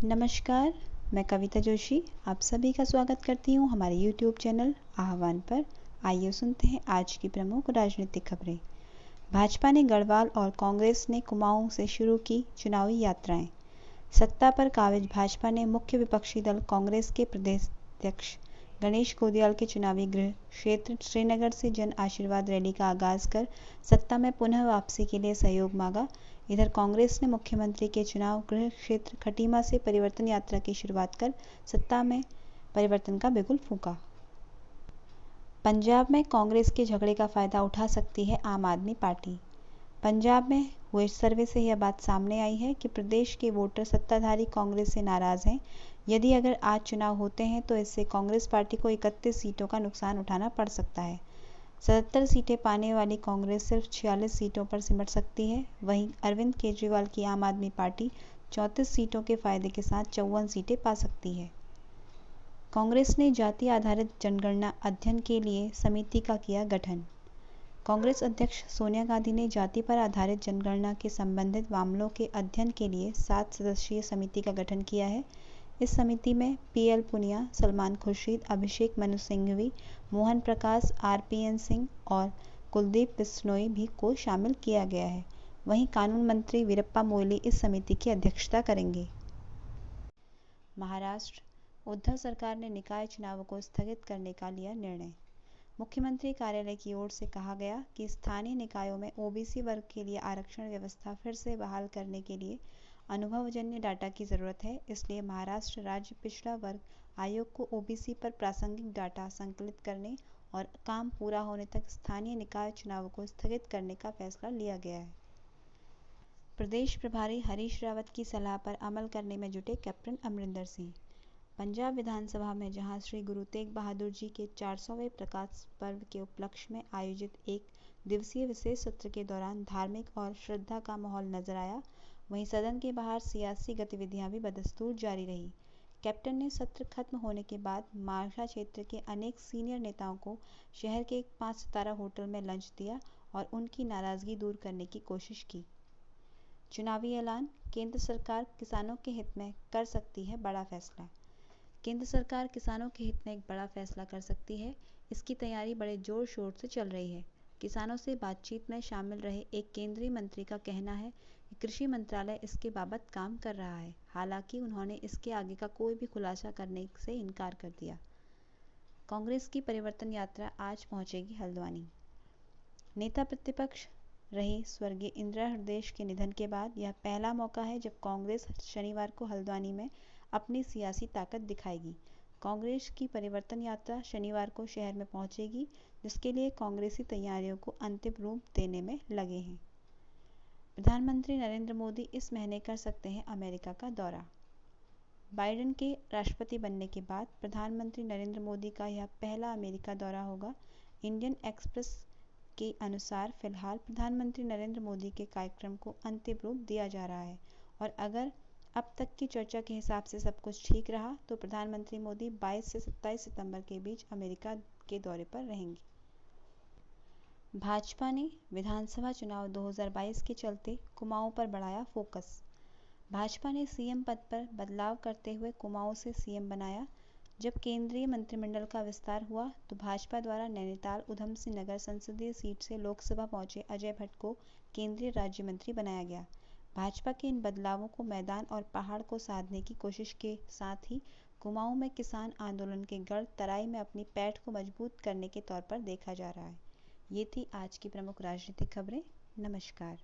नमस्कार, मैं कविता जोशी आप सभी का स्वागत करती हूँ हमारे YouTube चैनल आह्वान पर। आइए सुनते हैं आज की प्रमुख राजनीतिक खबरें। भाजपा ने गढ़वाल और कांग्रेस ने कुमाऊं से शुरू की चुनावी यात्राएं। सत्ता पर काबिज भाजपा ने मुख्य विपक्षी दल कांग्रेस के प्रदेश अध्यक्ष गणेश गोदियाल के चुनावी गृह क्षेत्र श्रीनगर से जन आशीर्वाद रैली का आगाज कर सत्ता में पुनः वापसी के लिए सहयोग मांगा। इधर कांग्रेस ने मुख्यमंत्री के चुनाव गृह क्षेत्र खटीमा से परिवर्तन यात्रा की शुरुआत कर सत्ता में परिवर्तन का बिगुल फूंका। पंजाब में कांग्रेस के झगड़े का फायदा उठा सकती है आम आदमी पार्टी। पंजाब में हुए सर्वे से यह बात सामने आई है कि प्रदेश के वोटर सत्ताधारी कांग्रेस से नाराज हैं। यदि अगर आज चुनाव होते हैं तो इससे कांग्रेस पार्टी को 31 सीटों का नुकसान उठाना पड़ सकता है। 77 सीटें पाने वाली कांग्रेस सिर्फ 46 सीटों पर सिमट सकती है। वहीं अरविंद केजरीवाल की आम आदमी पार्टी 34 सीटों के फायदे के साथ 54 सीटें पा सकती है। कांग्रेस ने जाति आधारित जनगणना अध्ययन के लिए समिति का किया गठन। कांग्रेस अध्यक्ष सोनिया गांधी ने जाति पर आधारित जनगणना के संबंधित मामलों के अध्ययन के लिए 7 सदस्यीय समिति का गठन किया है। इस समिति में पीएल पुनिया, सलमान खुर्शीद, अभिषेक मनु सिंघवी, मोहन प्रकाश, आरपीएन सिंह और कुलदीप बिश्नोई भी को शामिल किया गया है। वहीं कानून मंत्री वीरप्पा मोइली इस समिति की अध्यक्षता करेंगे। महाराष्ट्र उद्धव सरकार ने निकाय चुनावों को स्थगित करने का लिया निर्णय। मुख्यमंत्री कार्यालय की ओर से कहा गया कि स्थानीय निकायों में ओबीसी वर्ग के लिए आरक्षण व्यवस्था फिर से बहाल करने के लिए अनुभवजन्य डाटा की जरूरत है। इसलिए महाराष्ट्र राज्य पिछड़ा वर्ग आयोग को ओबीसी पर प्रासंगिक डाटा संकलित करने और काम पूरा होने तक स्थानीय निकाय चुनावों को स्थगित करने का फैसला लिया गया है। प्रदेश प्रभारी हरीश रावत की सलाह पर अमल करने में जुटे कैप्टन अमरिंदर सिंह। पंजाब विधानसभा में जहां श्री गुरु तेग बहादुर जी के 400वें प्रकाश पर्व के उपलक्ष्य में आयोजित एक दिवसीय विशेष सत्र के दौरान धार्मिक और श्रद्धा का माहौल नजर आया, वहीं सदन के बाहर सियासी गतिविधियां भी बदस्तूर जारी रही। कैप्टन ने सत्र खत्म होने के बाद मार्शा क्षेत्र के अनेक सीनियर नेताओं को शहर के एक 5 सितारा होटल में लंच दिया और उनकी नाराजगी दूर करने की कोशिश की। चुनावी ऐलान। केंद्र सरकार किसानों के हित में कर सकती है बड़ा फैसला। केंद्र सरकार किसानों के हित में एक बड़ा फैसला कर सकती है। इसकी तैयारी बड़े जोर शोर से चल रही है। किसानों से बातचीत में शामिल रहे एक केंद्रीय मंत्री का कहना है कि कृषि मंत्रालय इसके बाबत काम कर रहा है। हालांकि उन्होंने इसके आगे का कोई भी खुलासा करने से इनकार कर दिया। कांग्रेस की परिवर्तन यात्रा आज पहुंचेगी हल्द्वानी। नेता प्रतिपक्ष रहे स्वर्गीय इंदिरा हृदय के निधन के बाद यह पहला मौका है जब कांग्रेस शनिवार को हल्द्वानी में अपनी सियासी ताकत दिखाएगी। कांग्रेस की परिवर्तन यात्रा शनिवार को शहर में पहुंचेगी, जिसके लिए कांग्रेसी तैयारियों को अंतिम रूप देने में लगे हैं। प्रधानमंत्री नरेंद्र मोदी इस महीने कर सकते हैं अमेरिका का दौरा। बाइडेन के राष्ट्रपति बनने के बाद प्रधानमंत्री नरेंद्र मोदी का यह पहला अमेरिका दौरा होगा। इंडियन एक्सप्रेस के अनुसार फिलहाल प्रधानमंत्री नरेंद्र मोदी के कार्यक्रम को अंतिम रूप दिया जा रहा है और अगर अब तक की चर्चा के हिसाब से सब कुछ ठीक रहा तो प्रधानमंत्री मोदी 22 से 27 सितंबर के बीच अमेरिका के दौरे पर रहेंगे। भाजपा ने विधानसभा चुनाव 2022 के चलते कुमाऊं पर बढ़ाया फोकस। भाजपा ने सीएम पद पर बदलाव करते हुए कुमाऊं से सीएम बनाया। जब केंद्रीय मंत्रिमंडल का विस्तार हुआ तो भाजपा द्वारा नैनीताल उधम सिंह नगर संसदीय सीट से लोकसभा पहुंचे अजय भट्ट को केंद्रीय राज्य मंत्री बनाया गया। भाजपा के इन बदलावों को मैदान और पहाड़ को साधने की कोशिश के साथ ही कुमाऊं में किसान आंदोलन के गढ़ तराई में अपनी पैठ को मजबूत करने के तौर पर देखा जा रहा है। ये थी आज की प्रमुख राजनीतिक खबरें। नमस्कार।